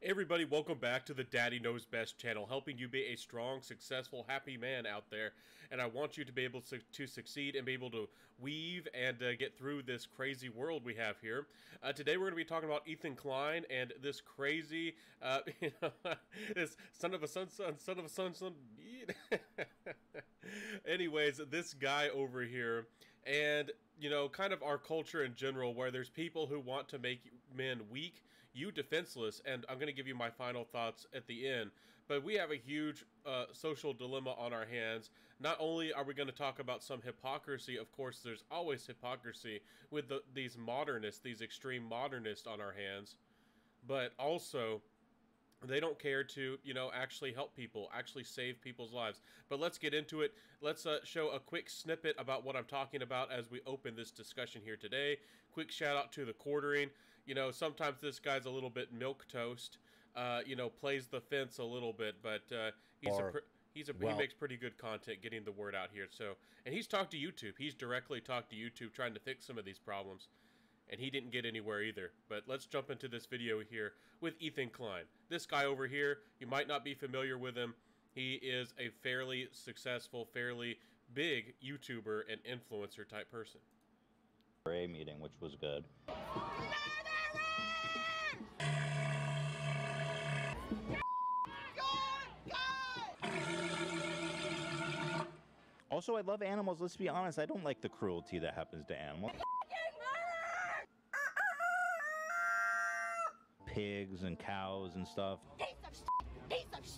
Everybody, welcome back to the Daddy Knows Best channel, helping you be a strong, successful, happy man out there. And I want you to be able to succeed and be able to weave and get through this crazy world we have here. Today we're going to be talking about Ethan Klein and this crazy, this son of a son. Anyways, this guy over here, and you know, kind of our culture in general, where there's people who want to make men weak, you defenseless, and I'm going to give you my final thoughts at the end. But we have a huge social dilemma on our hands. Not only are we going to talk about some hypocrisy, of course, there's always hypocrisy with these modernists, these extreme modernists on our hands, but also they don't care to, you know, actually help people, actually save people's lives. But let's get into it. Let's show a quick snippet about what I'm talking about as we open this discussion here today. Quick shout out to the quartering. You know, sometimes this guy's a little bit milquetoast, you know, plays the fence a little bit, but he makes pretty good content getting the word out here. So, and he's talked to YouTube. He's directly talked to YouTube trying to fix some of these problems. And he didn't get anywhere either. But let's jump into this video here with Ethan Klein. This guy over here, you might not be familiar with him. He is a fairly successful, fairly big YouTuber and influencer type person. Meeting, which was good. Also, I love animals. Let's be honest. I don't like the cruelty that happens to animals. Pigs and cows and stuff. Piece of shit. Piece of shit.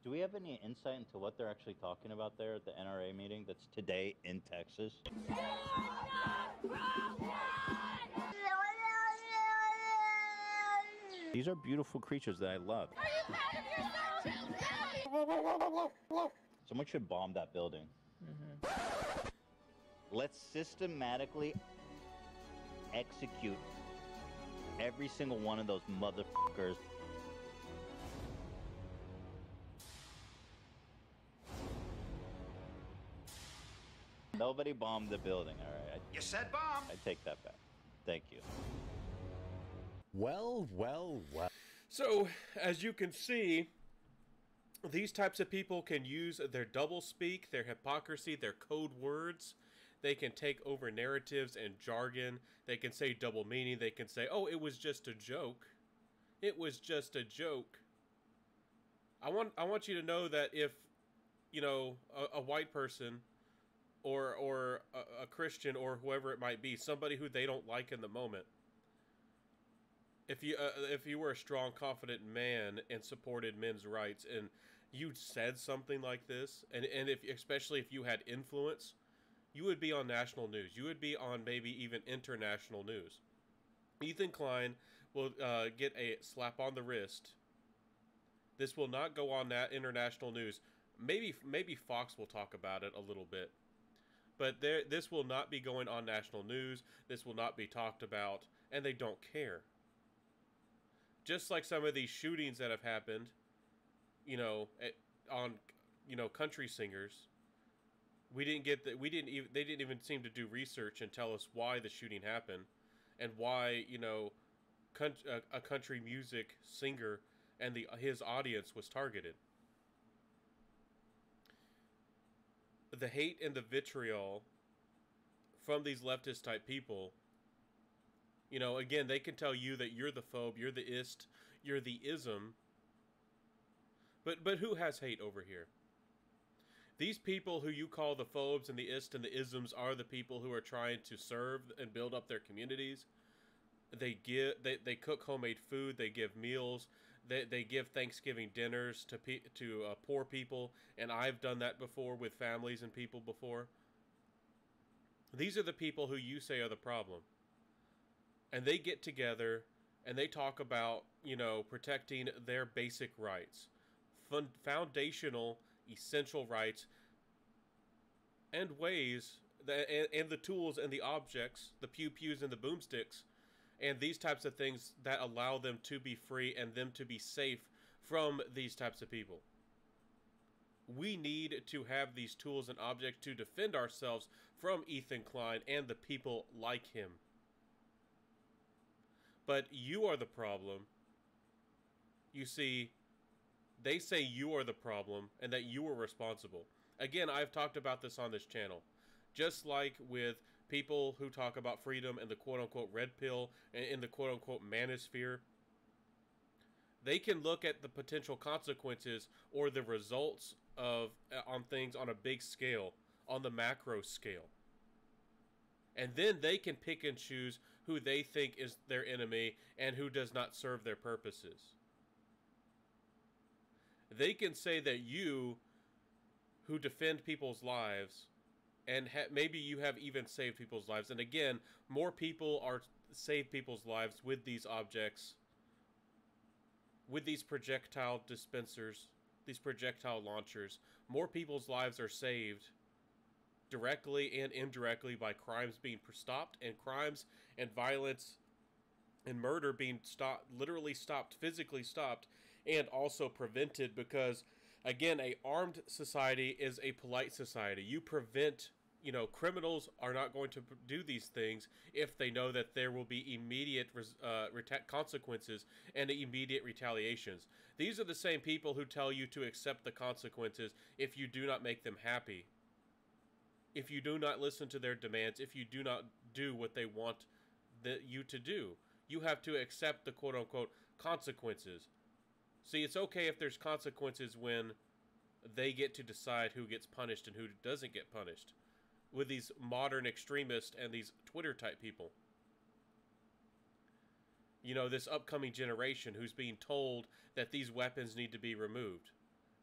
Do we have any insight into what they're actually talking about there at the NRA meeting that's today in Texas? These are beautiful creatures that I love. Are you proud of yourself? Someone should bomb that building. Let's systematically execute every single one of those motherfuckers. Nobody bombed the building, alright? You said bomb! I take that back. Thank you. Well. So, as you can see, these types of people can use their doublespeak, their hypocrisy, their code words. They can take over narratives and jargon. They can say double meaning. They can say, oh, it was just a joke. It was just a joke. I want you to know that if, you know, a white person or a Christian or whoever it might be, somebody who they don't like in the moment, if you were a strong, confident man and supported men's rights and you said something like this, and if especially if you had influence, you would be on national news. You would be on maybe even international news. Ethan Klein will get a slap on the wrist. This will not go on that international news. Maybe Fox will talk about it a little bit. But this will not be going on national news. This will not be talked about. And they don't care. Just like some of these shootings that have happened, you know, on, you know, country singers. They didn't even seem to do research and tell us why the shooting happened and why, you know, a country music singer and his audience was targeted. The hate and the vitriol from these leftist type people, you know, again, they can tell you that you're the phobe, you're the ist, you're the ism. But who has hate over here? These people who you call the phobes and the ist and the isms are the people who are trying to serve and build up their communities. They cook homemade food. They give meals. They give Thanksgiving dinners to poor people, and I've done that before with families and people before. These are the people who you say are the problem, and they get together and they talk about, you know, protecting their basic rights, foundational, essential rights, and ways that, and the tools and the objects, the pew-pews and the boomsticks, and these types of things that allow them to be free and them to be safe from these types of people. We need to have these tools and objects to defend ourselves from Ethan Klein and the people like him. But you are the problem. You see, they say you are the problem and that you are responsible. Again, I've talked about this on this channel. Just like with people who talk about freedom and the quote-unquote red pill and in the quote-unquote manosphere, they can look at the potential consequences or the results of on things on a big scale, on the macro scale. And then they can pick and choose who they think is their enemy and who does not serve their purposes. They can say that you, who defend people's lives, and maybe you have even saved people's lives. And again, more people are save people's lives with these objects, with these projectile dispensers, these projectile launchers. More people's lives are saved directly and indirectly by crimes being stopped, and crimes and violence and murder being stopped, literally stopped, physically stopped, and also prevented, because again, a armed society is a polite society. You prevent, criminals are not going to do these things if they know that there will be immediate consequences and immediate retaliations. These are the same people who tell you to accept the consequences if you do not make them happy, if you do not listen to their demands, if you do not do what they want you to do. You have to accept the quote-unquote consequences. See, it's okay if there's consequences when they get to decide who gets punished and who doesn't get punished, with these modern extremists and these Twitter-type people. This upcoming generation who's being told that these weapons need to be removed.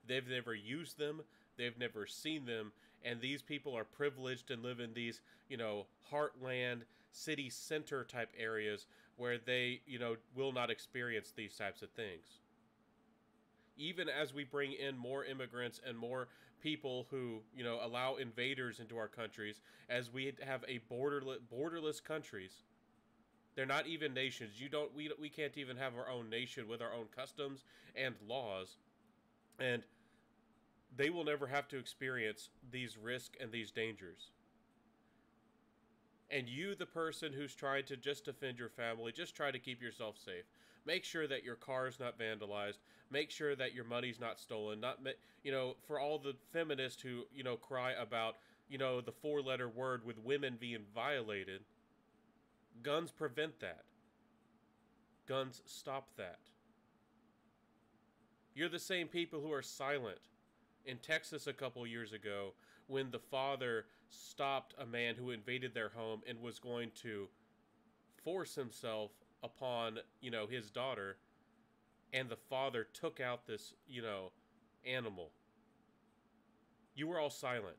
They've never used them, they've never seen them, and these people are privileged and live in these, heartland, city center type areas where they, will not experience these types of things. Even as we bring in more immigrants and more people who, allow invaders into our countries, as we have a borderless countries, they're not even nations. We can't even have our own nation with our own customs and laws, and they will never have to experience these risks and these dangers. And you, the person who's trying to just defend your family, just try to keep yourself safe. Make sure that your car is not vandalized. Make sure that your money's not stolen. For all the feminists who, cry about, the four-letter word with women being violated, guns prevent that. Guns stop that. You're the same people who are silent. In Texas a couple years ago, when the father stopped a man who invaded their home and was going to force himself upon, his daughter, and the father took out this, animal. You were all silent.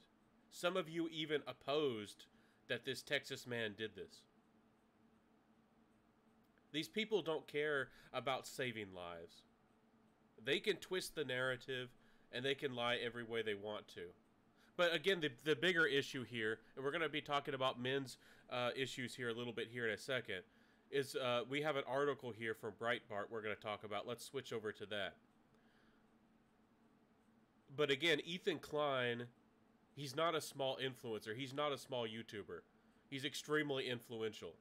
Some of you even opposed that this Texas man did this. These people don't care about saving lives. They can twist the narrative and they can lie every way they want to. But again, the bigger issue here, and we're going to be talking about men's issues here a little bit here in a second, is we have an article here from Breitbart we're going to talk about. Let's switch over to that. But again, Ethan Klein, he's not a small influencer. He's not a small YouTuber. He's extremely influential.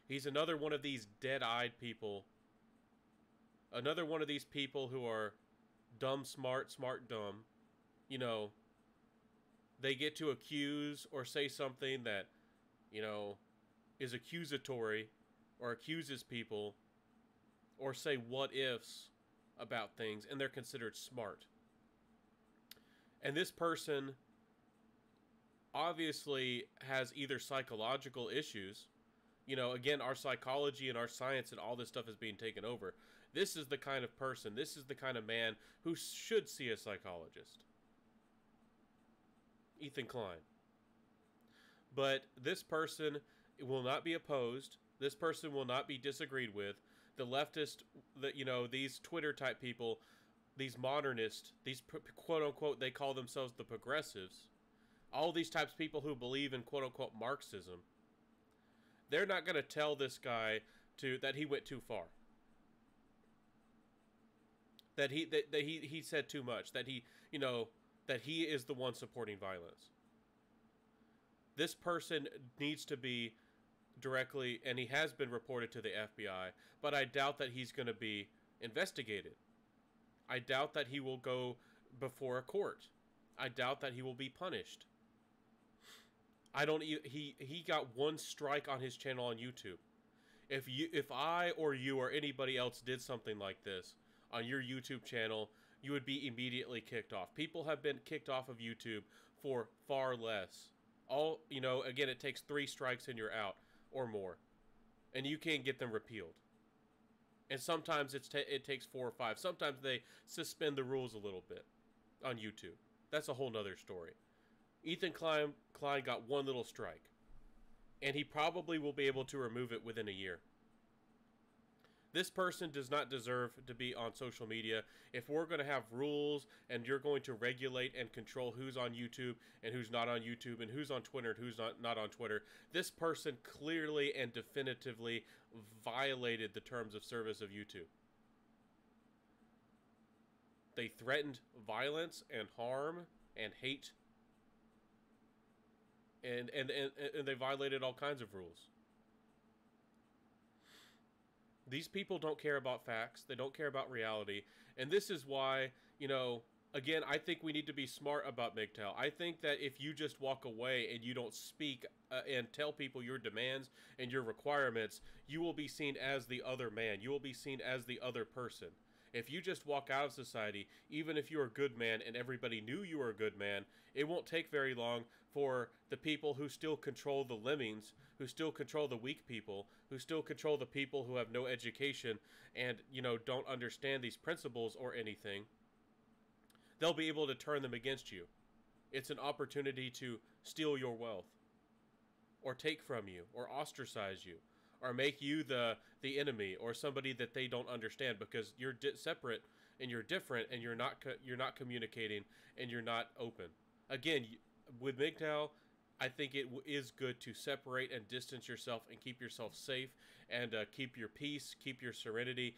He's another one of these dead-eyed people. Another one of these people who are dumb, smart, smart, dumb. They get to accuse or say something that, is accusatory or accuses people or say what-ifs about things, and they're considered smart. And this person obviously has either psychological issues. Again, our psychology and our science and all this stuff is being taken over. This is the kind of person, this is the kind of man who should see a psychologist. Ethan Klein. But this person will not be opposed. This person will not be disagreed with. The leftist, these Twitter type people, these modernists, these quote unquote, they call themselves the progressives. All these types of people who believe in quote unquote Marxism. They're not going to tell this guy that he went too far. That he said too much. That he is the one supporting violence. This person needs to be directly, and he has been reported to the FBI, but I doubt that he's going to be investigated. I doubt that he will go before a court. I doubt that he will be punished. I don't. He got one strike on his channel on YouTube. If I or you or anybody else did something like this on your YouTube channel, you would be immediately kicked off. People have been kicked off of YouTube for far less. Again, it takes 3 strikes and you're out or more, and you can't get them repealed. And sometimes it takes 4 or 5. Sometimes they suspend the rules a little bit on YouTube. That's a whole nother story. Ethan Klein got 1 little strike, and he probably will be able to remove it within a year. This person does not deserve to be on social media. If we're going to have rules and you're going to regulate and control who's on YouTube and who's not on YouTube and who's on Twitter and who's not on Twitter, this person clearly and definitively violated the terms of service of YouTube. They threatened violence and harm and hate, and they violated all kinds of rules. These people don't care about facts. They don't care about reality. And this is why, again, I think we need to be smart about MGTOW. I think that if you just walk away and you don't speak and tell people your demands and your requirements, you will be seen as the other man. You will be seen as the other person. If you just walk out of society, even if you're a good man and everybody knew you were a good man, it won't take very long for the people who still control the lemmings, who still control the weak people, who still control the people who have no education and, don't understand these principles or anything, they'll be able to turn them against you. It's an opportunity to steal your wealth, or take from you, or ostracize you, or make you the enemy, or somebody that they don't understand because you're separate and you're different and you're not communicating and you're not open. Again, with MGTOW, I think it is good to separate and distance yourself and keep yourself safe and keep your peace, keep your serenity.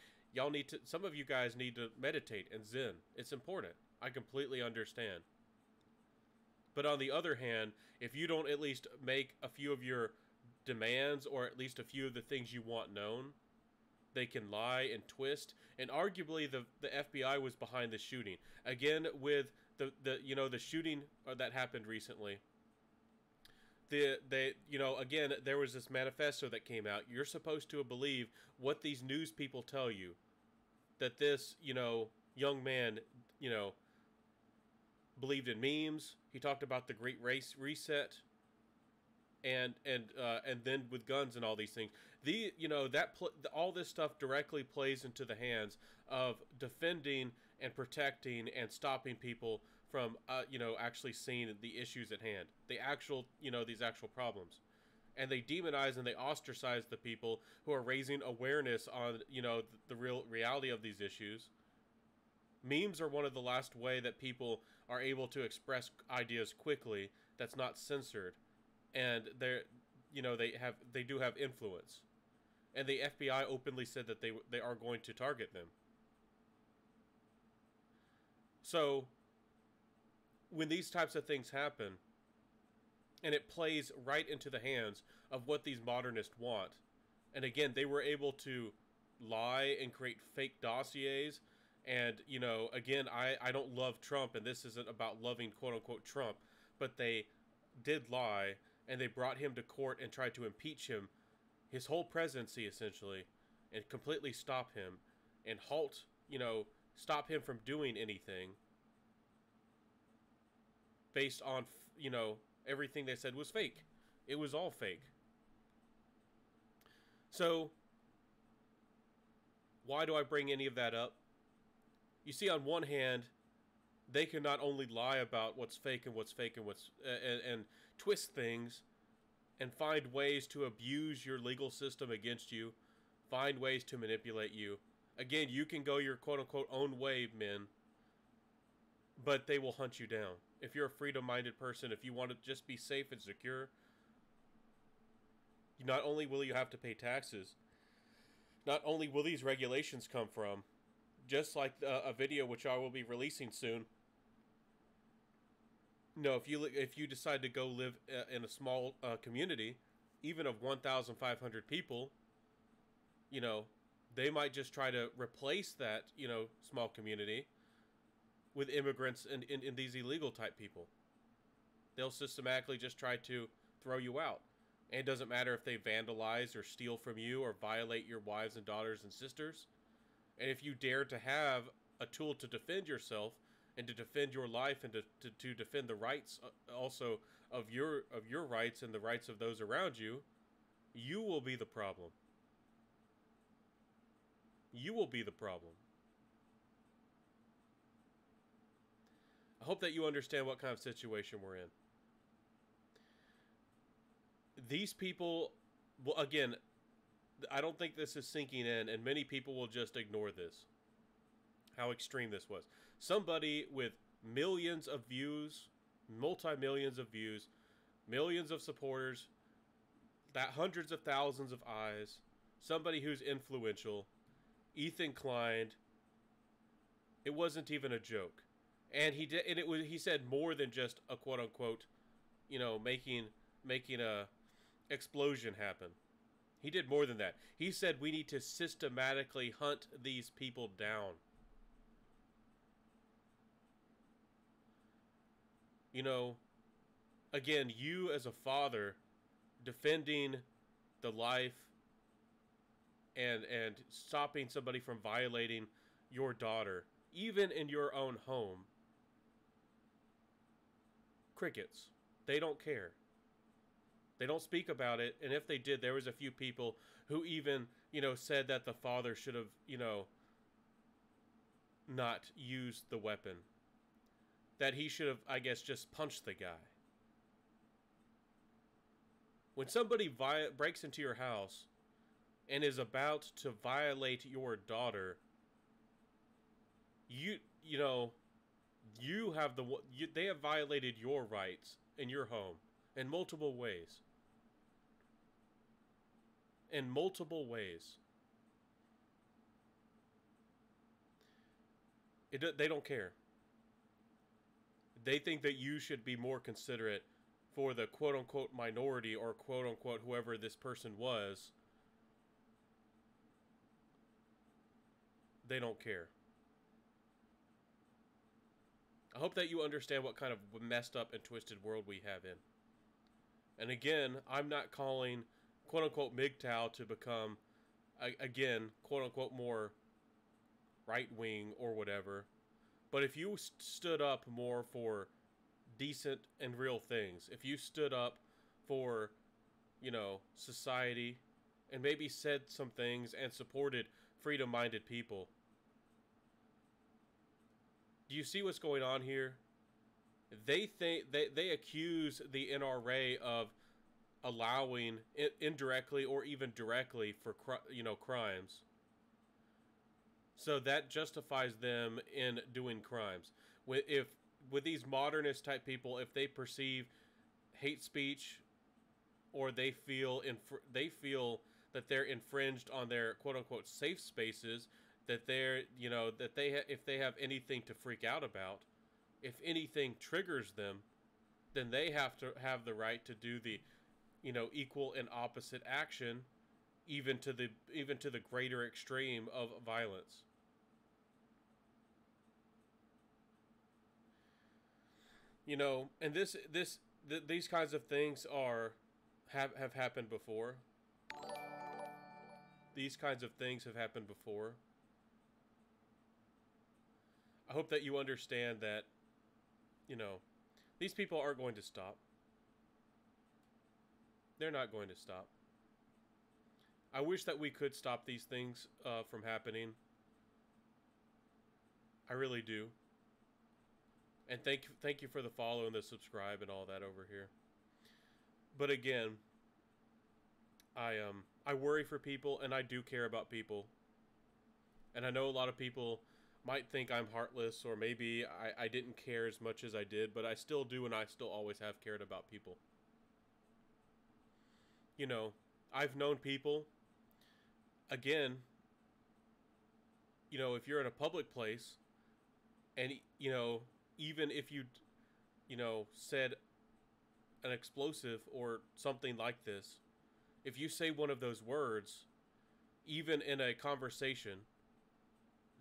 Some of you guys need to meditate and zen. It's important. I completely understand. But on the other hand, if you don't at least make a few of your demands or at least a few of the things you want known, they can lie and twist. And arguably the FBI was behind the shooting. Again, with the shooting that happened recently, again, there was this manifesto that came out. You're supposed to believe what these news people tell you, that this, young man, believed in memes. He talked about the Great Race Reset, and then with guns and all these things. All this stuff directly plays into the hands of defending and protecting and stopping people from actually seeing the issues at hand, these actual problems. And they demonize and they ostracize the people who are raising awareness on the real reality of these issues. Memes are one of the last way that people are able to express ideas quickly that's not censored, and they do have influence. And the FBI openly said that they are going to target them. So when these types of things happen, and it plays right into the hands of what these modernists want, and again, they were able to lie and create fake dossiers. And, again, I don't love Trump, and this isn't about loving quote-unquote Trump, but they did lie, and they brought him to court and tried to impeach him, his whole presidency, essentially, and completely stop him, and stop him from doing anything based on, everything they said was fake. It was all fake. So, why do I bring any of that up? You see, on one hand, they can not only lie about what's fake and and twist things and find ways to abuse your legal system against you, find ways to manipulate you. Again, you can go your quote-unquote own way, men, but they will hunt you down. If you're a freedom-minded person, if you want to just be safe and secure, not only will you have to pay taxes, not only will these regulations come from, just like a video which I will be releasing soon. If you decide to go live in a small community, even of 1,500 people, you know, they might just try to replace that, you know, small community with immigrants and these illegal type people. They'll systematically just try to throw you out. And it doesn't matter if they vandalize or steal from you or violate your wives and daughters and sisters. And if you dare to have a tool to defend yourself and to defend your life and to defend the rights also of your rights and the rights of those around you, you will be the problem. You will be the problem. I hope that you understand what kind of situation we're in. These people, well, again, I don't think this is sinking in, and many people will just ignore this. How extreme this was. Somebody with millions of views, multi-millions of views, millions of supporters, that hundreds of thousands of eyes, somebody who's influential, Ethan Klien, it wasn't even a joke. And he said more than just a quote unquote, you know, making a explosion happen. He did more than that. He said we need to systematically hunt these people down. You know, again, you as a father defending the life and stopping somebody from violating your daughter, even in your own home. Crickets. They don't care. They don't speak about it, and if they did, there was a few people who even, you know, said that the father should have, you know, not used the weapon. That he should have, I guess, just punched the guy. When somebody breaks into your house and is about to violate your daughter, you know, they have violated your rights in your home in multiple ways. In multiple ways. They don't care. They think that you should be more considerate for the quote-unquote minority or quote-unquote whoever this person was. They don't care. I hope that you understand what kind of messed up and twisted world we have in. And again, I'm not calling quote-unquote MGTOW to become, again, quote-unquote more right-wing or whatever. But if you stood up more for decent and real things, if you stood up for, you know, society, and maybe said some things and supported freedom-minded people. Do you see what's going on here? They accuse the NRA of allowing indirectly or even directly for crimes. So that justifies them in doing crimes. With these modernist type people, if they perceive hate speech, or they feel that they're infringed on their quote unquote safe spaces, that if they have anything to freak out about, if anything triggers them, then they have to have the right to do the, you know, equal and opposite action, even to the greater extreme of violence. You know, and these kinds of things have happened before. These kinds of things have happened before. I hope that you understand that, you know, these people aren't going to stop. They're not going to stop. I wish that we could stop these things from happening. I really do. And thank you for the follow and the subscribe and all that over here. But again, I worry for people, and I do care about people. And I know a lot of people might think I'm heartless, or maybe I didn't care as much as I did, but I still do, and I still always have cared about people. You know, I've known people, again, you know, if you're in a public place, and, you know, even if you know, said an explosive or something like this, If you say one of those words, even in a conversation,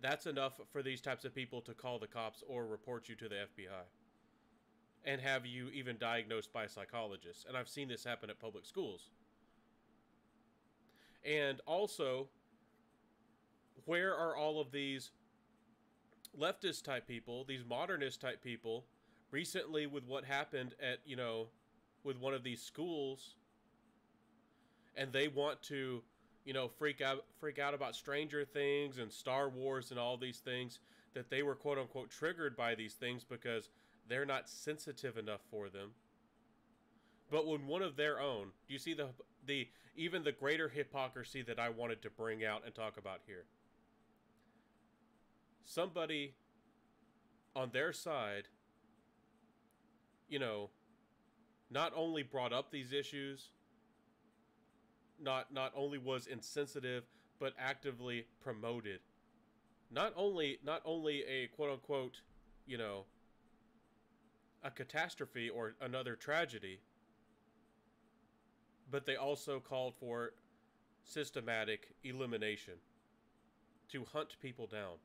that's enough for these types of people to call the cops or report you to the FBI and have you even diagnosed by a psychologist. And I've seen this happen at public schools. And also, where are all of these leftist type people, these modernist type people, recently with what happened at, with one of these schools, and they want to, freak out about Stranger Things and Star Wars and all these things, that they were quote unquote triggered by these things because they're not sensitive enough for them. But when one of their own, do you see the even the greater hypocrisy that I wanted to bring out and talk about here? Somebody on their side, not only brought up these issues, not only was insensitive, but actively promoted. Not only a quote unquote, a catastrophe or another tragedy, but they also called for systematic elimination to hunt people down.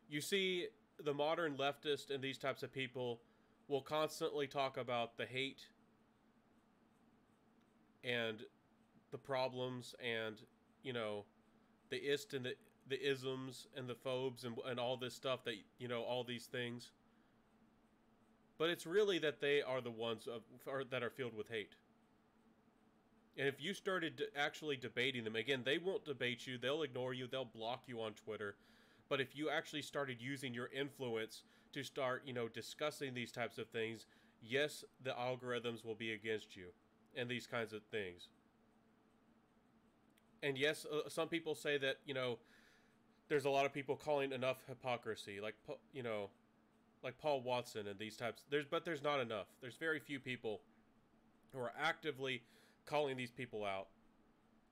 You see, the modern leftist and these types of people will constantly talk about the hate and the problems and, the ist and the isms and the phobes and all this stuff that, all these things. But it's really that they are the ones that are filled with hate. And if you started actually debating them, again, they won't debate you, they'll ignore you, they'll block you on Twitter. But if you actually started using your influence to start, discussing these types of things, yes, the algorithms will be against you and these kinds of things. And yes, some people say that, there's a lot of people calling enough hypocrisy, like Paul Watson and these types. But there's not enough. There's very few people who are actively calling these people out.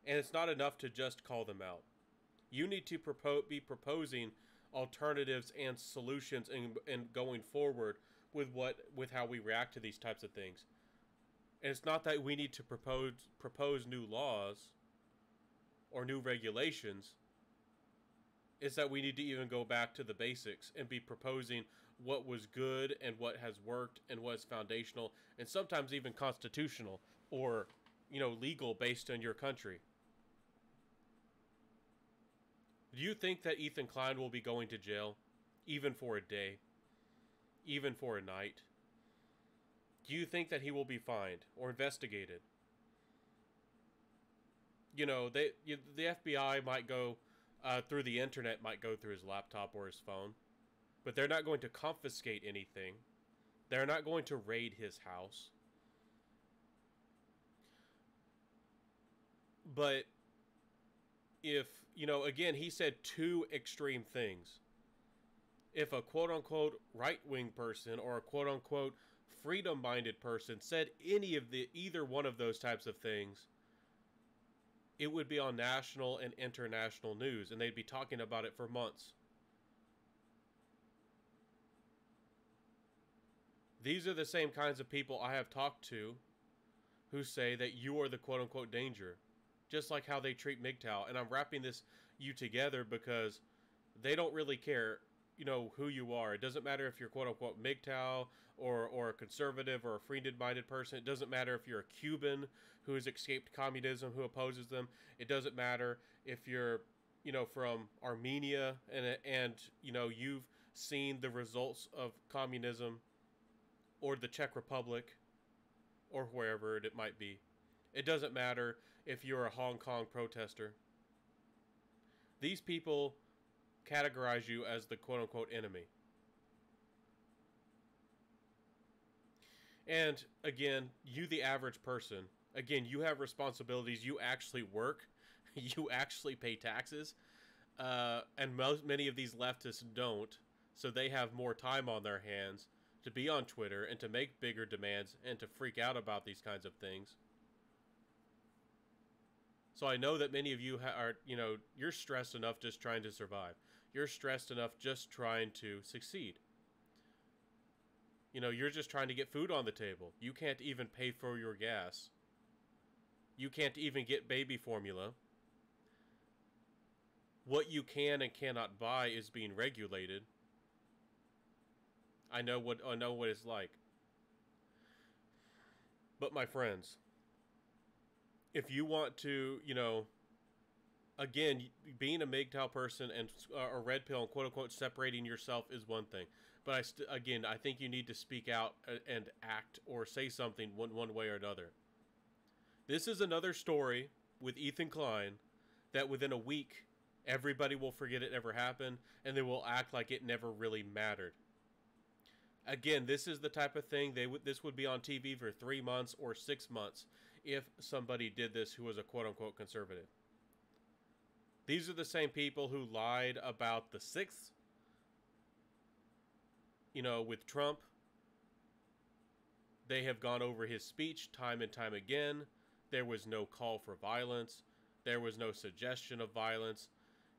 And it's not enough to just call them out. You need to be proposing alternatives and solutions and going forward with how we react to these types of things. And it's not that we need to propose new laws or new regulations. It's that we need to even go back to the basics and be proposing what was good and what has worked and what is foundational and sometimes even constitutional or, legal based on your country. Do you think that Ethan Klein will be going to jail, even for a day, even for a night? Do you think that he will be fined or investigated? The FBI might go through the internet, might go through his laptop or his phone, but they're not going to confiscate anything. They're not going to raid his house. But if, again, he said two extreme things. If a quote-unquote right-wing person or a quote-unquote freedom-minded person said either one of those types of things, it would be on national and international news, and they'd be talking about it for months. These are the same kinds of people I have talked to who say that you are the quote-unquote danger. Just like how they treat MGTOW. And I'm wrapping you together because they don't really care, who you are. It doesn't matter if you're quote-unquote MGTOW or a conservative or a freedom-minded person. It doesn't matter if you're a Cuban who has escaped communism, who opposes them. It doesn't matter if you're, from Armenia and you've seen the results of communism or the Czech Republic or wherever it might be. It doesn't matter if you're a Hong Kong protester. These people categorize you as the quote-unquote enemy. And again, you the average person, again, you have responsibilities. You actually work. You actually pay taxes. And many of these leftists don't. So they have more time on their hands to be on Twitter and to make bigger demands and to freak out about these kinds of things. So I know that many of you are, you're stressed enough just trying to survive. You're stressed enough just trying to succeed. You're just trying to get food on the table. You can't even pay for your gas. You can't even get baby formula. What you can and cannot buy is being regulated. I know what it's like. But my friends, if you want to, again, being a MGTOW person and a red pill and quote unquote separating yourself is one thing. But I think you need to speak out and act or say something one way or another. This is another story with Ethan Klein that within a week, everybody will forget it ever happened and they will act like it never really mattered. Again, this is the type of thing this would be on TV for 3 months or 6 months if somebody did this who was a quote-unquote conservative. These are the same people who lied about the 6th, with Trump. They have gone over his speech time and time again. There was no call for violence. There was no suggestion of violence.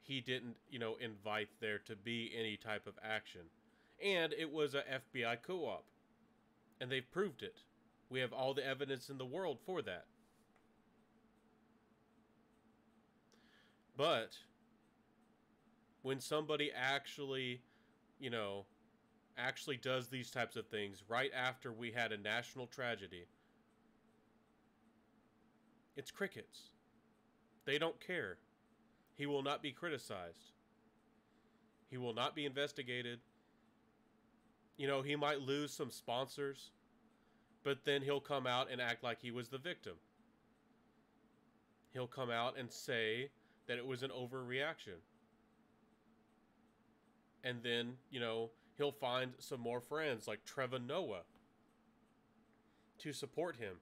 He didn't, invite there to be any type of action. And it was a FBI co-op. And they've proved it. We have all the evidence in the world for that. But when somebody actually, actually does these types of things right after we had a national tragedy, it's crickets. They don't care. He will not be criticized. He will not be investigated. He might lose some sponsors, but then he'll come out and act like he was the victim. He'll come out and say that it was an overreaction. And then, he'll find some more friends like Trevor Noah to support him.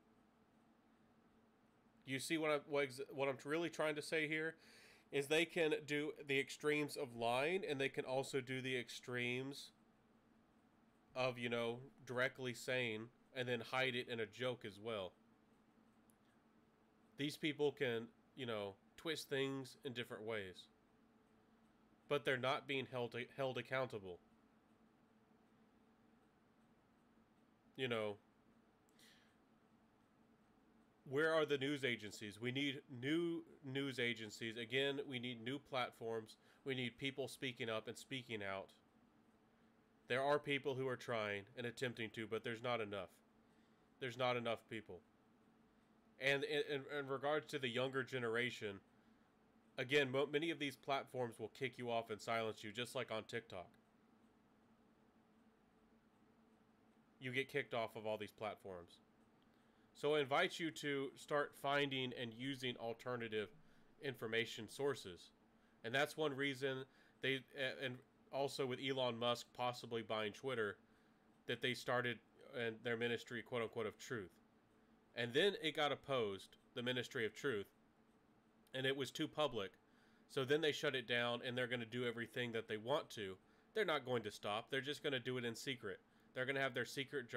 You see what I'm really trying to say here is they can do the extremes of lying and they can also do the extremes of, directly saying and then hide it in a joke as well. These people can, twist things in different ways. But they're not being held accountable. Where are the news agencies? We need new news agencies. Again, we need new platforms. We need people speaking up and speaking out. There are people who are trying and attempting to, but there's not enough. There's not enough people. And in regards to the younger generation, again, many of these platforms will kick you off and silence you, just like on TikTok. You get kicked off of all these platforms. So I invite you to start finding and using alternative information sources. And that's one reason and also with Elon Musk possibly buying Twitter, that they started their ministry, quote unquote, of truth. And then it got opposed, the ministry of truth, and it was too public. So then they shut it down and they're going to do everything that they want to. They're not going to stop. They're just going to do it in secret. They're going to have their secret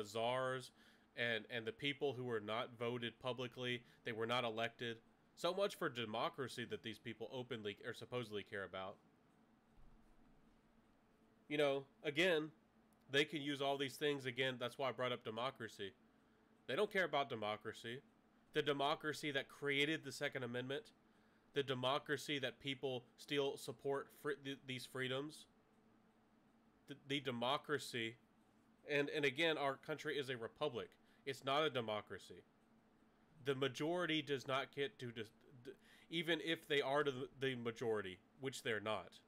czars and the people who were not voted publicly. They were not elected. So much for democracy that these people openly or supposedly care about. Again, they can use all these things. Again, that's why I brought up democracy. They don't care about democracy. The democracy that created the Second Amendment. The democracy that people still support these freedoms. The democracy. And again, our country is a republic. It's not a democracy. The majority does not get to... even if they are the majority, which they're not.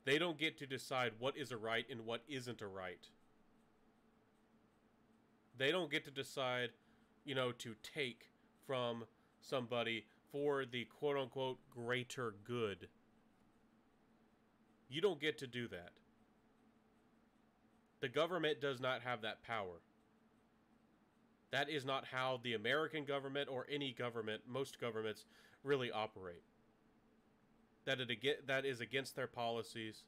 They don't get to decide what is a right and what isn't a right. They don't get to decide, to take from somebody for the quote-unquote greater good. You don't get to do that. The government does not have that power. That is not how the American government or any government, most governments, really operate. That is against their policies.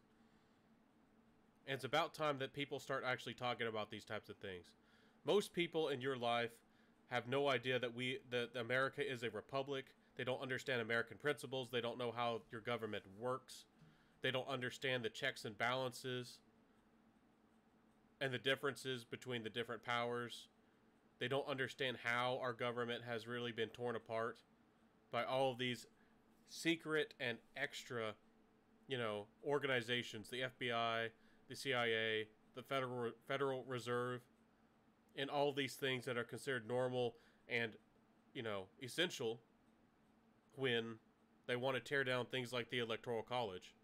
And it's about time that people start actually talking about these types of things. Most people in your life have no idea that America is a republic. They don't understand American principles. They don't know how your government works. They don't understand the checks and balances and the differences between the different powers. They don't understand how our government has really been torn apart by all of these secret and extra, organizations, the FBI, the CIA, the Federal Reserve, and all these things that are considered normal and, essential when they want to tear down things like the Electoral College.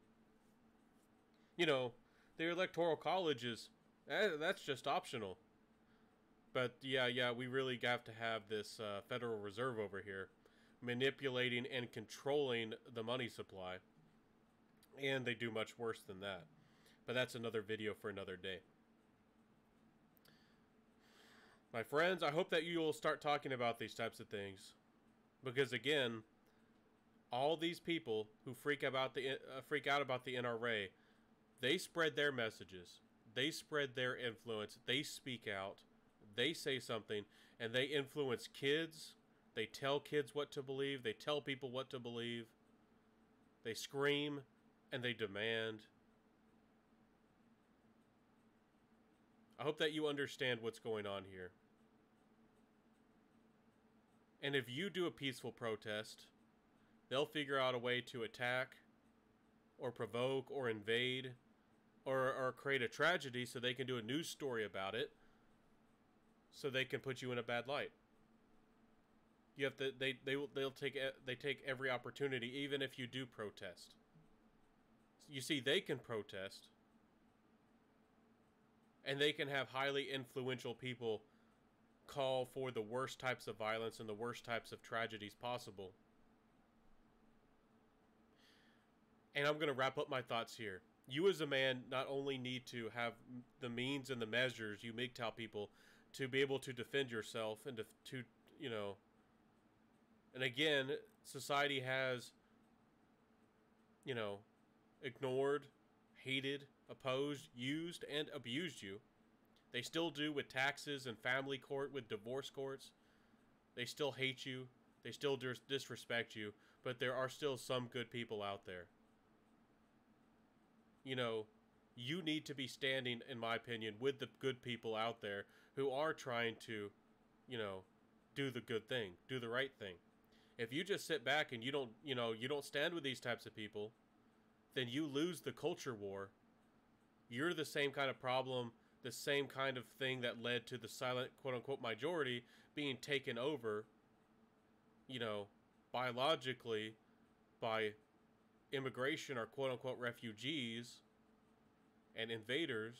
The Electoral College is, that's just optional. But yeah, we really have to have this Federal Reserve over here manipulating and controlling the money supply. And they do much worse than that. But that's another video for another day. My friends, I hope that you will start talking about these types of things. Because again, all these people who freak out about the NRA, they spread their messages. They spread their influence. They speak out. They say something. And they influence kids. They tell kids what to believe. They tell people what to believe. They scream and they demand. I hope that you understand what's going on here. And if you do a peaceful protest, they'll figure out a way to attack or provoke or invade or create a tragedy so they can do a news story about it so they can put you in a bad light. You have to they take every opportunity, even if you do protest. You see, they can protest and they can have highly influential people call for the worst types of violence and the worst types of tragedies possible. And I'm going to wrap up my thoughts here. You as a man not only need to have the means and the measures, you MGTOW people, to be able to defend yourself and to and again, society has, ignored, hated, opposed, used, and abused you. They still do with taxes and family court, with divorce courts. They still hate you. They still disrespect you. But there are still some good people out there. You need to be standing, in my opinion, with the good people out there who are trying to, do the good thing, do the right thing. If you just sit back and you don't stand with these types of people, then you lose the culture war. You're the same kind of problem, the same kind of thing that led to the silent quote-unquote majority being taken over, biologically by immigration or quote-unquote refugees and invaders,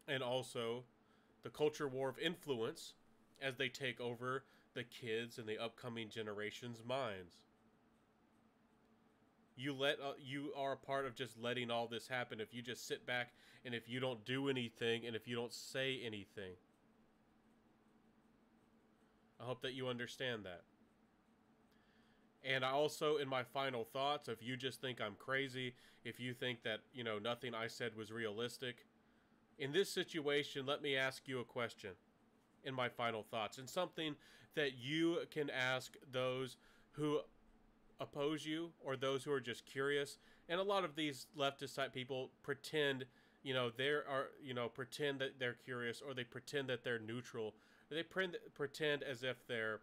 and also the culture war of influence as they take over the kids and the upcoming generation's minds. You are a part of just letting all this happen if you just sit back and if you don't do anything and if you don't say anything. I hope that you understand that. And I also, in my final thoughts, if you just think I'm crazy, if you think that, nothing I said was realistic, in this situation, let me ask you a question in my final thoughts, and something that you can ask those who oppose you or those who are just curious. And a lot of these leftist type people pretend, pretend that they're curious, or they pretend that they're neutral. They pretend as if they're,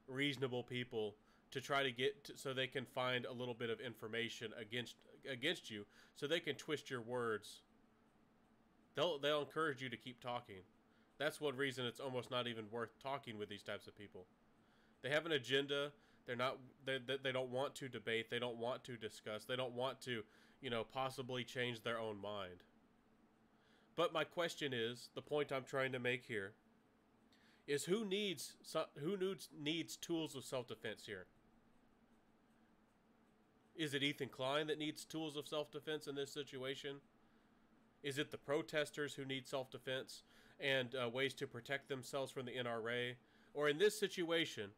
reasonable people to try to so they can find a little bit of information against you, so they can twist your words. They'll encourage you to keep talking. That's one reason it's almost not even worth talking with these types of people. They have an agenda. They don't want to debate. They don't want to discuss. They don't want to, possibly change their own mind. But my question is, the point I'm trying to make here is, who needs tools of self-defense here? Is it Ethan Klein that needs tools of self-defense in this situation? Is it the protesters who need self-defense and ways to protect themselves from the NRA? Or in this situation,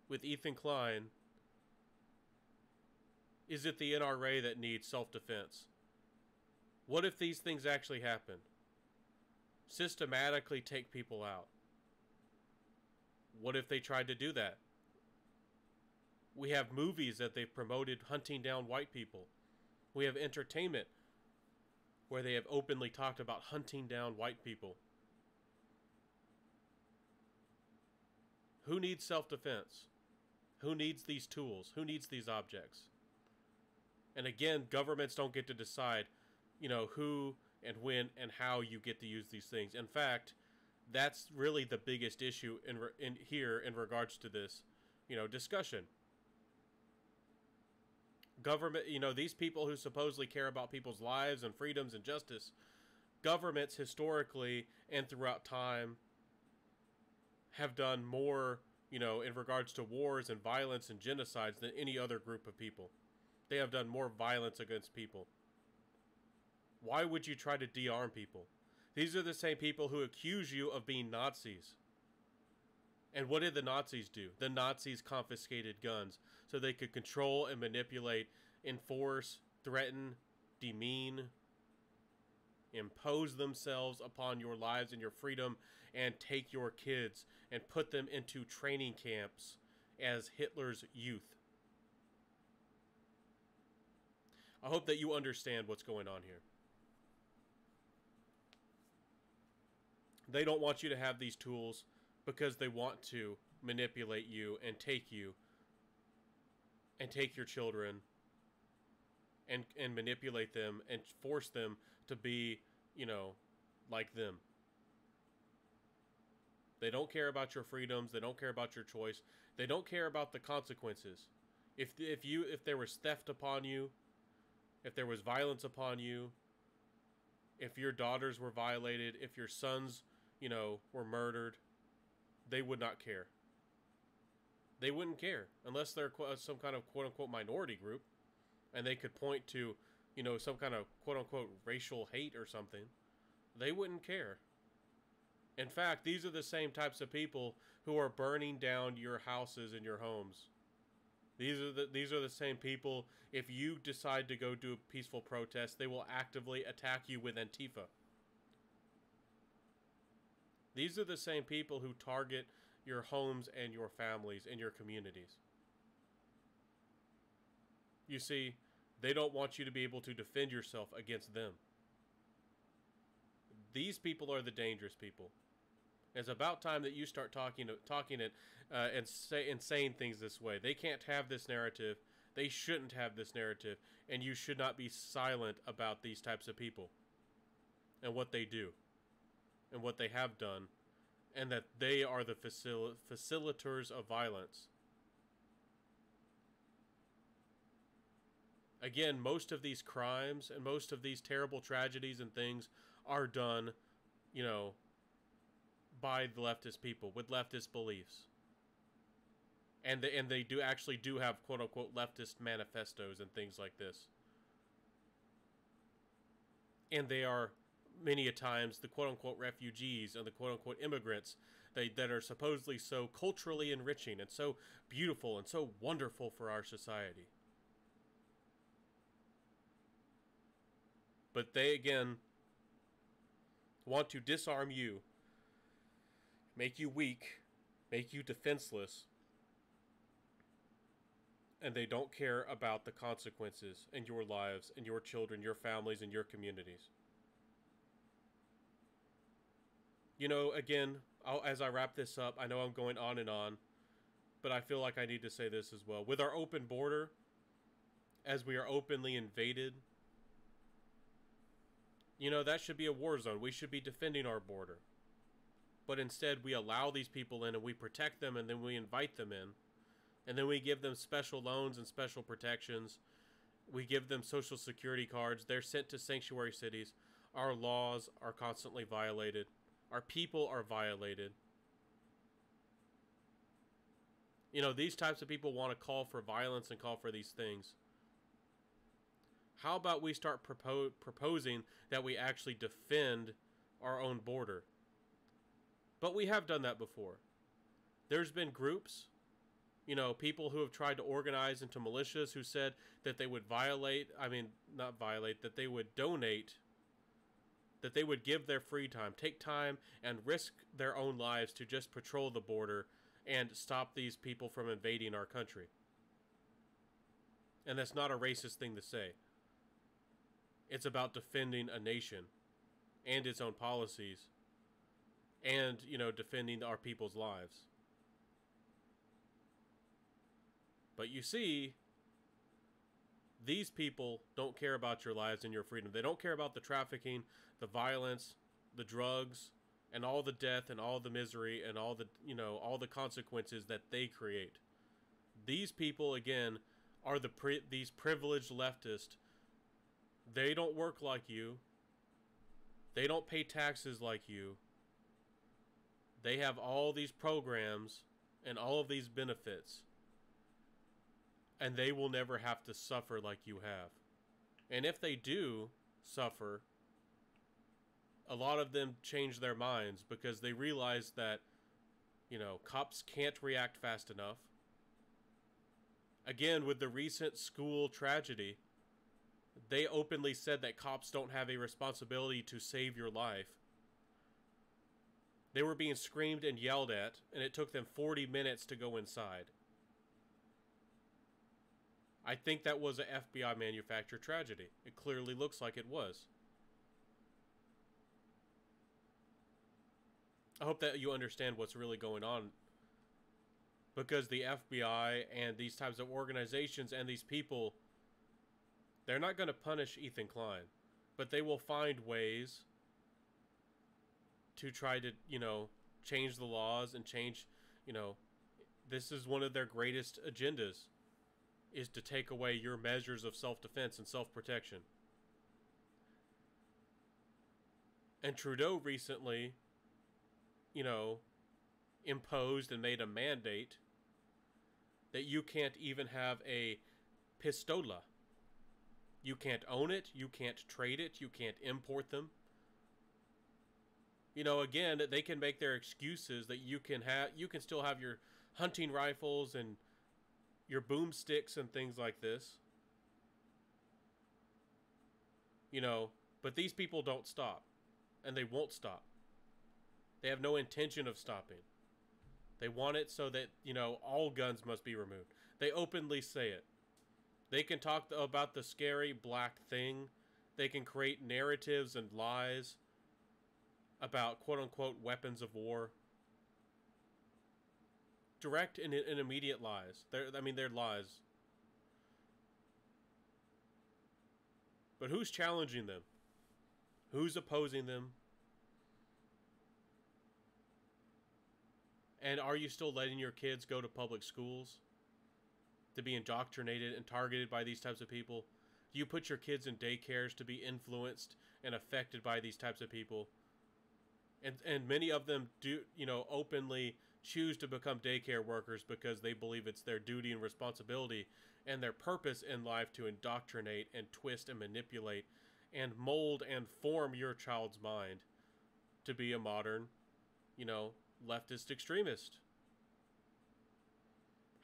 with Ethan Klein, is it the NRA that needs self-defense? What if these things actually happen? Systematically take people out. What if they tried to do that? We have movies that they've promoted hunting down white people. We have entertainment where they have openly talked about hunting down white people. Who needs self-defense? Who needs these tools? Who needs these objects? And again, governments don't get to decide, who and when and how you get to use these things. In fact, that's really the biggest issue in here in regards to this, discussion. Government, these people who supposedly care about people's lives and freedoms and justice, governments historically and throughout time have done more, in regards to wars and violence and genocides than any other group of people. They have done more violence against people. Why would you try to de-arm people? These are the same people who accuse you of being Nazis. And what did the Nazis do? The Nazis confiscated guns so they could control and manipulate, enforce, threaten, demean, impose themselves upon your lives and your freedom, and take your kids and put them into training camps as Hitler's youth. I hope that you understand what's going on here. They don't want you to have these tools because they want to manipulate you and take your children and manipulate them and force them to be, like them. They don't care about your freedoms. They don't care about your choice. They don't care about the consequences. If there was theft upon you, if there was violence upon you, if your daughters were violated, if your sons, were murdered, they would not care. They wouldn't care unless they're some kind of quote-unquote minority group and they could point to, some kind of quote-unquote racial hate or something. They wouldn't care. In fact, these are the same types of people who are burning down your houses and your homes. These are the same people, if you decide to go do a peaceful protest, they will actively attack you with Antifa. These are the same people who target your homes and your families and your communities. You see, they don't want you to be able to defend yourself against them. These people are the dangerous people. It's about time that you start talking it and saying things this way. They can't have this narrative. They shouldn't have this narrative, and you should not be silent about these types of people and what they do and what they have done, and that they are the facilitators of violence. Again, most of these crimes and most of these terrible tragedies and things are done, by the leftist people with leftist beliefs. And they do have quote unquote leftist manifestos and things like this. And they are many a times the quote unquote refugees and the quote unquote immigrants that are supposedly so culturally enriching and so beautiful and so wonderful for our society. But they again want to disarm you, make you weak, make you defenseless, and they don't care about the consequences in your lives, and your children, your families, and your communities. Again, as I wrap this up, I know I'm going on and on, but I feel like I need to say this as well. With our open border, as we are openly invaded, that should be a war zone. We should be defending our border. But instead, we allow these people in and we protect them, and then we invite them in. And then we give them special loans and special protections. We give them social security cards. They're sent to sanctuary cities. Our laws are constantly violated. Our people are violated. These types of people want to call for violence and call for these things. How about we start proposing that we actually defend our own border? But we have done that before. There's been groups, people who have tried to organize into militias who said that they would that they would donate, that they would give their free time, take time, and risk their own lives to just patrol the border and stop these people from invading our country. And that's not a racist thing to say. It's about defending a nation and its own policies and, defending our people's lives. But you see, these people don't care about your lives and your freedom. They don't care about the trafficking, the violence, the drugs, and all the death and all the misery and all the, all the consequences that they create. These people, again, are these privileged leftists. They don't work like you. They don't pay taxes like you. They have all these programs and all of these benefits. And they will never have to suffer like you have. And if they do suffer, a lot of them change their minds because they realize that, cops can't react fast enough. Again, with the recent school tragedy, they openly said that cops don't have a responsibility to save your life. They were being screamed and yelled at, and it took them 40 minutes to go inside. I think that was an FBI manufactured tragedy. It clearly looks like it was. I hope that you understand what's really going on. Because the FBI and these types of organizations and these people, they're not going to punish Ethan Klein. But they will find ways to try to, change the laws and change, this is one of their greatest agendas, is to take away your measures of self-defense and self-protection. And Trudeau recently, imposed and made a mandate that you can't even have a pistola. You can't own it, you can't trade it, you can't import them. Again, they can make their excuses that you can still have your hunting rifles and your boomsticks and things like this. But these people don't stop. And they won't stop. They have no intention of stopping. They want it so that, all guns must be removed. They openly say it. They can talk about the scary black thing. They can create narratives and lies about quote-unquote weapons of war. Direct and immediate lies. They're lies. But who's challenging them? Who's opposing them? And are you still letting your kids go to public schools to be indoctrinated and targeted by these types of people? Do you put your kids in daycares to be influenced and affected by these types of people? And many of them do, openly choose to become daycare workers because they believe it's their duty and responsibility and their purpose in life to indoctrinate and twist and manipulate and mold and form your child's mind to be a modern, leftist extremist.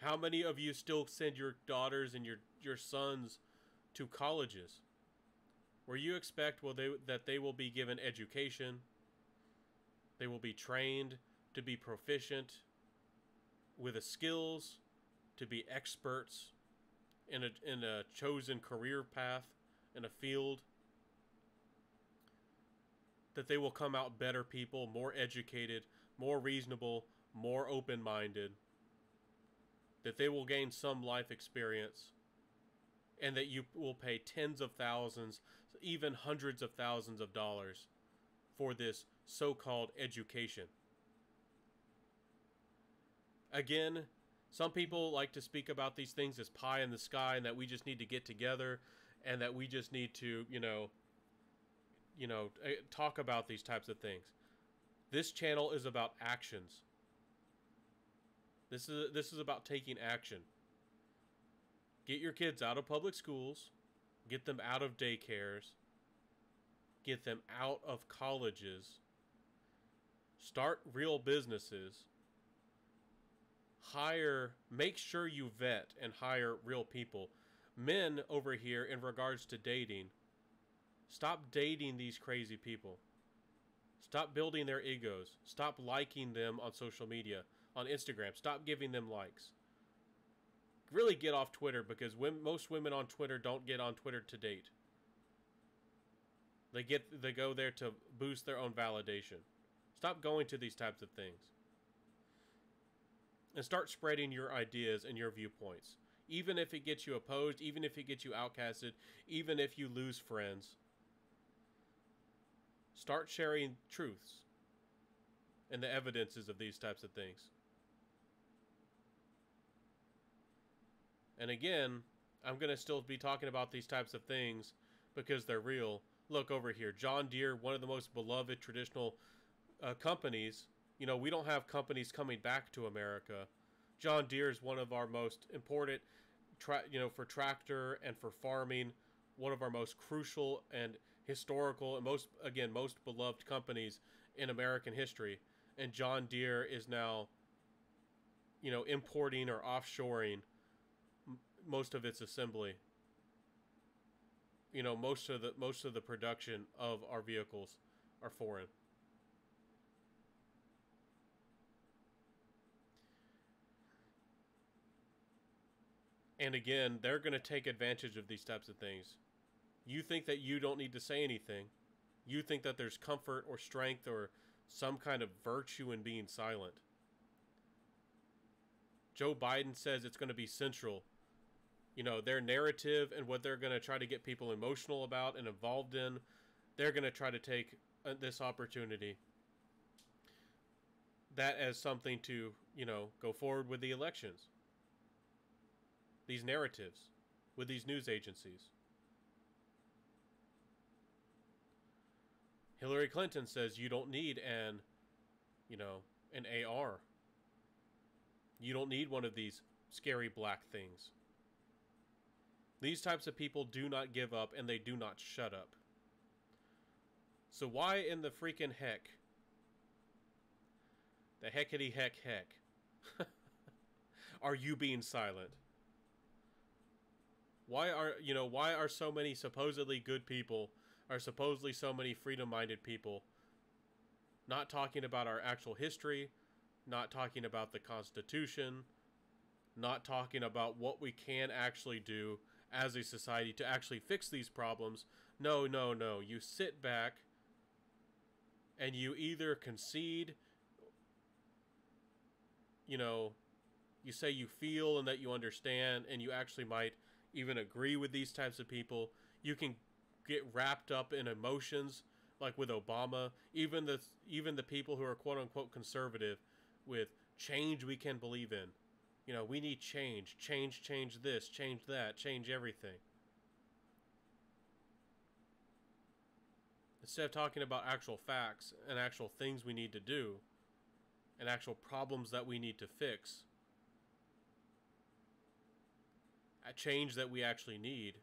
How many of you still send your daughters and your sons to colleges where you expect that they will be given education, they will be trained to be proficient with the skills, to be experts in a chosen career path, in a field, that they will come out better people, more educated, more reasonable, more open-minded, that they will gain some life experience, and that you will pay tens of thousands, even hundreds of thousands of dollars for this so-called education. Again, some people like to speak about these things as pie in the sky and that we just need to get together and that we just need to, talk about these types of things. This channel is about actions. This is about taking action. Get your kids out of public schools. Get them out of daycares. Get them out of colleges. Start real businesses. Make sure you vet and hire real people. Men over here, in regards to dating, stop dating these crazy people. Stop building their egos. Stop liking them on social media, on Instagram. Stop giving them likes. Really get off Twitter, because most women on Twitter don't get on Twitter to date. They go there to boost their own validation. Stop going to these types of things. And start spreading your ideas and your viewpoints. even if it gets you opposed, even if it gets you outcasted, even if you lose friends. Start sharing truths and the evidences of these types of things. And again, I'm going to still be talking about these types of things because they're real. Look over here. John Deere, one of the most beloved traditional companies. You know, we don't have companies coming back to America. John Deere is one of our most important, for tractor and for farming, one of our most crucial and historical and most beloved companies in American history. And John Deere is now, importing or offshoring most of its assembly. Most of the production of our vehicles are foreign. And again, they're going to take advantage of these types of things. You think that you don't need to say anything. You think that there's comfort or strength or some kind of virtue in being silent. Joe Biden says it's going to be central. Their narrative and what they're going to try to get people emotional about and involved in, they're going to try to take this opportunity. That as something to, go forward with the elections. These narratives with these news agencies. Hillary Clinton says you don't need an AR. You don't need one of these scary black things. These types of people do not give up and they do not shut up. So why in the freaking heck? The heckity heck are you being silent? Why are so many supposedly good people, are supposedly so many freedom-minded people not talking about our actual history, not talking about the Constitution, not talking about what we can actually do as a society to actually fix these problems? No. You sit back and you either concede, you say you feel and that you understand and you actually might even agree with these types of people. You can get wrapped up in emotions like with Obama, even the people who are quote unquote conservative with change we can believe in. We need change this, change that, change everything. Instead of talking about actual facts and actual things we need to do and actual problems that we need to fix, a change that we actually need,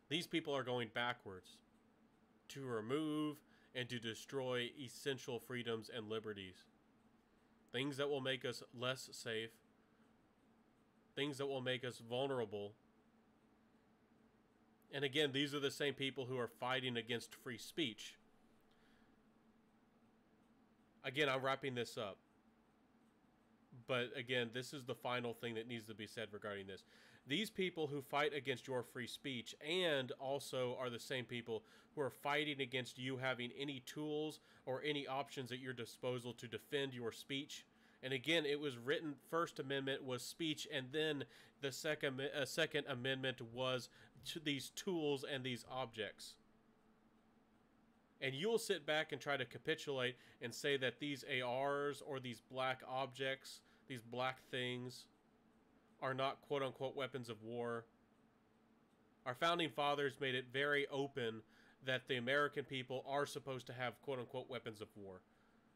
these people are going backwards to remove and to destroy essential freedoms and liberties. Things that will make us less safe. Things that will make us vulnerable. And again, these are the same people who are fighting against free speech. Again, I'm wrapping this up. But again, this is the final thing that needs to be said regarding this. These people who fight against your free speech and also are the same people who are fighting against you having any tools or any options at your disposal to defend your speech. And again, it was written, First Amendment was speech, and then the Second Amendment was these tools and these objects. And you'll sit back and try to capitulate and say that these ARs or these black objects, these black things, are not quote-unquote weapons of war. Our founding fathers made it very open that the American people are supposed to have quote-unquote weapons of war.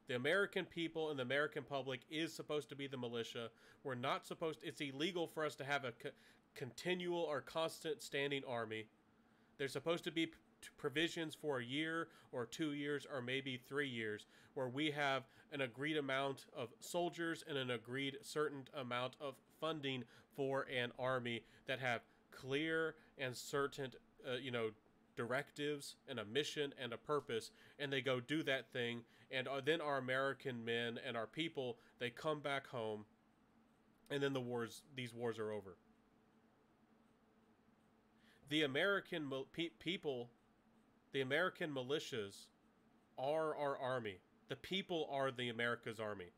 The American people and the American public is supposed to be the militia. We're not supposed to, it's illegal for us to have a continual or constant standing army. There's supposed to be provisions for a year or 2 years or maybe 3 years where we have an agreed amount of soldiers and an agreed certain amount of funding for an army that have clear and certain directives and a mission and a purpose, and they go do that thing, and then our American men and our people, they come back home, and then these wars are over. The American people, the American militias are our army. The people are the America's army.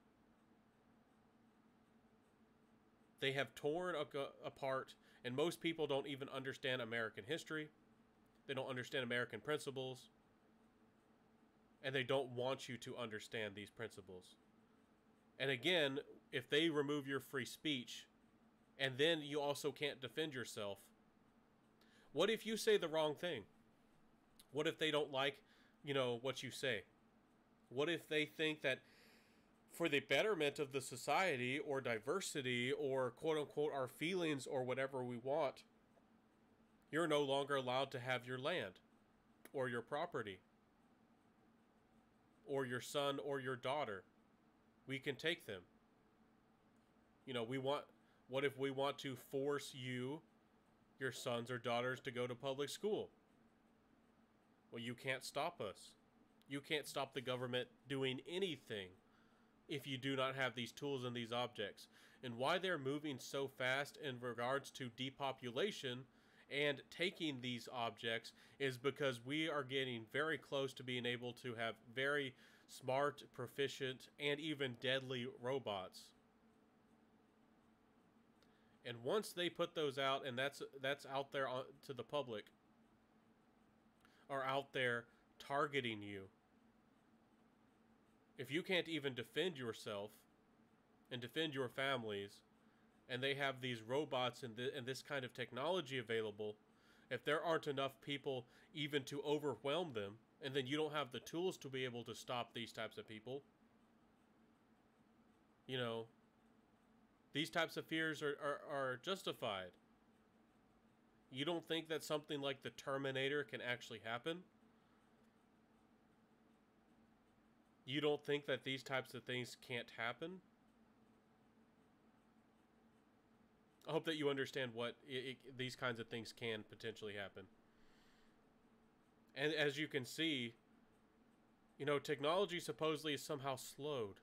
They have torn apart, and most people don't even understand American history. They don't understand American principles. And they don't want you to understand these principles. And again, if they remove your free speech, and then you also can't defend yourself, what if you say the wrong thing? What if they don't like, what you say? What if they think that for the betterment of the society or diversity or quote unquote our feelings or whatever we want, you're no longer allowed to have your land or your property or your son or your daughter? We can take them. What if we want to force you, your sons or daughters, to go to public school? Well, you can't stop us. You can't stop the government doing anything if you do not have these tools and these objects. And why they're moving so fast in regards to depopulation and taking these objects is because we are getting very close to being able to have very smart, proficient, and even deadly robots. And once they put those out, and that's out there to the public, are out there targeting you. If you can't even defend yourself and defend your families, and they have these robots and this kind of technology available, if there aren't enough people even to overwhelm them, and then you don't have the tools to be able to stop these types of people, these types of fears are justified. You don't think that something like the Terminator can actually happen? You don't think that these types of things can't happen? I hope that you understand what these kinds of things can potentially happen. And as you can see, technology supposedly is somehow slowed.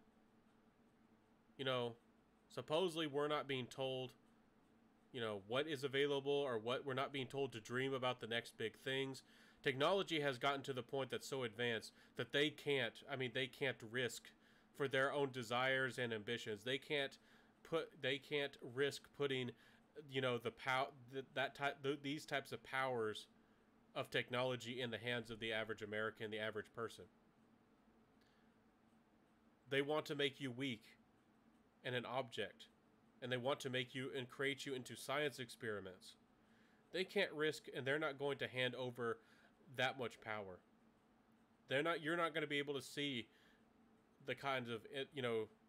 Supposedly we're not being told, what is available, or what we're not being told to dream about the next big things. Technology has gotten to the point that's so advanced that they can't risk for their own desires and ambitions. They can't risk putting, these types of powers of technology in the hands of the average American, the average person. They want to make you weak and an object, and they want to make you and create you into science experiments. They can't risk, and they're not going to hand over that much power. You're not going to be able to see the kinds of,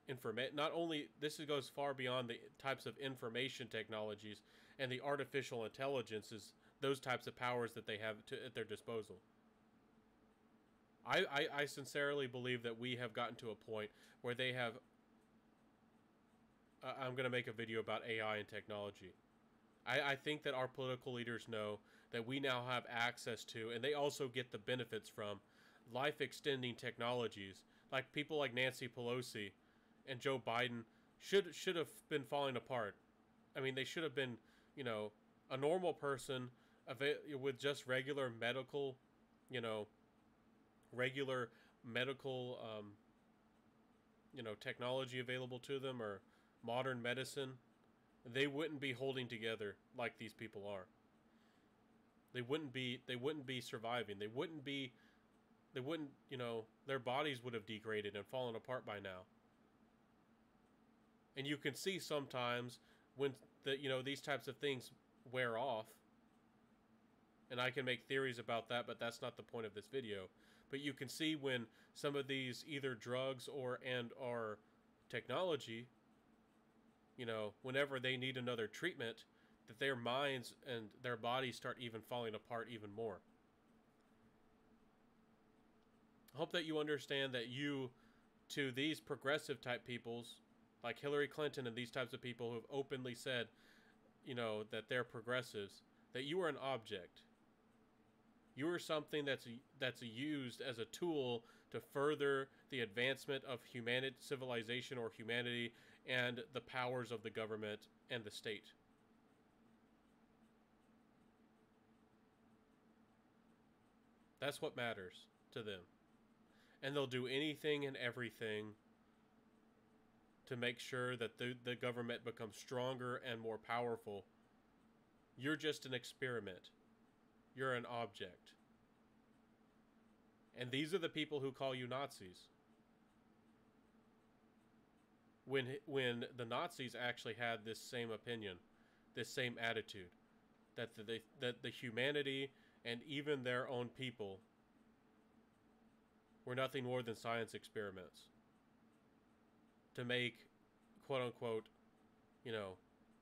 information. Not only, this goes far beyond the types of information technologies and the artificial intelligences, those types of powers that they have at their disposal. I sincerely believe that we have gotten to a point where they have, I'm going to make a video about AI and technology. I think that our political leaders know that we now have access to, and they also get the benefits from, life-extending technologies. Like people like Nancy Pelosi and Joe Biden should have been falling apart. I mean, they should have been, a normal person with just regular medical, technology available to them, or modern medicine. They wouldn't be holding together like these people are. They wouldn't be surviving. They wouldn't, their bodies would have degraded and fallen apart by now. And you can see sometimes when these types of things wear off, and I can make theories about that, but that's not the point of this video. But you can see when some of these either drugs or technology, whenever they need another treatment, that their minds and their bodies start even falling apart even more. I hope that you understand that to these progressive type peoples, like Hillary Clinton and these types of people who have openly said, that they're progressives, that you are an object. You are something that's used as a tool to further the advancement of humanity, civilization, or humanity, and the powers of the government and the state. That's what matters to them. And they'll do anything and everything to make sure that the government becomes stronger and more powerful. You're just an experiment. You're an object. And these are the people who call you Nazis. When the Nazis actually had this same opinion, this same attitude, that the humanity and even their own people were nothing more than science experiments to make, quote unquote, you know,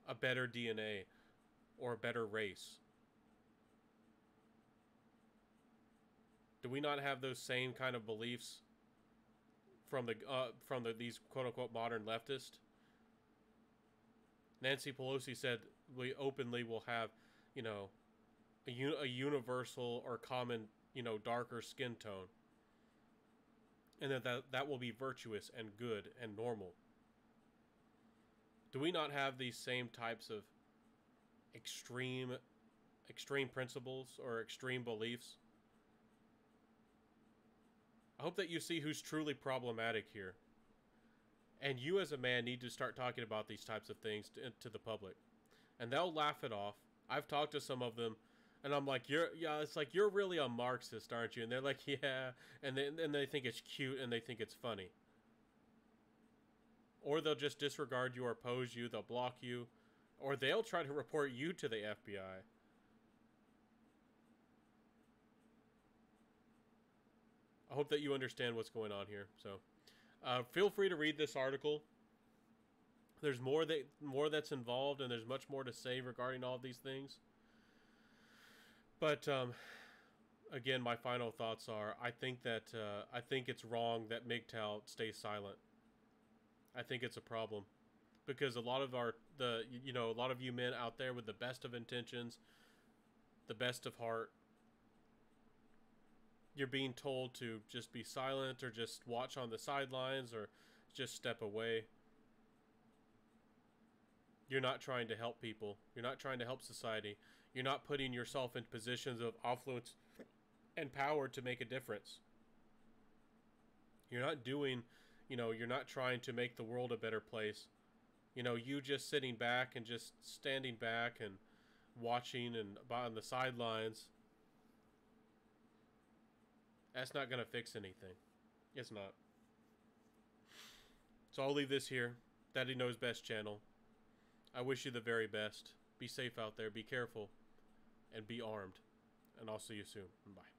a better DNA or a better race. Do we not have those same kind of beliefs from these quote unquote modern leftists? Nancy Pelosi said we openly will have, you know, a universal or common, you know, darker skin tone, and that will be virtuous and good and normal. Do we not have these same types of extreme principles or extreme beliefs? I hope that you see who's truly problematic here. And you as a man need to start talking about these types of things to the public. And they'll laugh it off. I've talked to some of them, and I'm like, it's like, you're really a Marxist, aren't you? And they're like, yeah. And they think it's cute and they think it's funny. Or they'll just disregard you or oppose you. They'll block you. Or they'll try to report you to the FBI. I hope that you understand what's going on here. So, feel free to read this article. There's more that's involved, and there's much more to say regarding all of these things. But again, my final thoughts are: I think it's wrong that MGTOW stays silent. I think it's a problem because a lot of a lot of you men out there with the best of intentions, the best of heart, you're being told to just be silent or just watch on the sidelines or just step away. You're not trying to help people. You're not trying to help society. You're not putting yourself in positions of affluence and power to make a difference. You're not doing, you're not trying to make the world a better place. You just sitting back and just standing back and watching and on the sidelines. That's not going to fix anything. It's not. So I'll leave this here. Daddy Knows Best channel. I wish you the very best. Be safe out there. Be careful. And be armed. And I'll see you soon. Bye.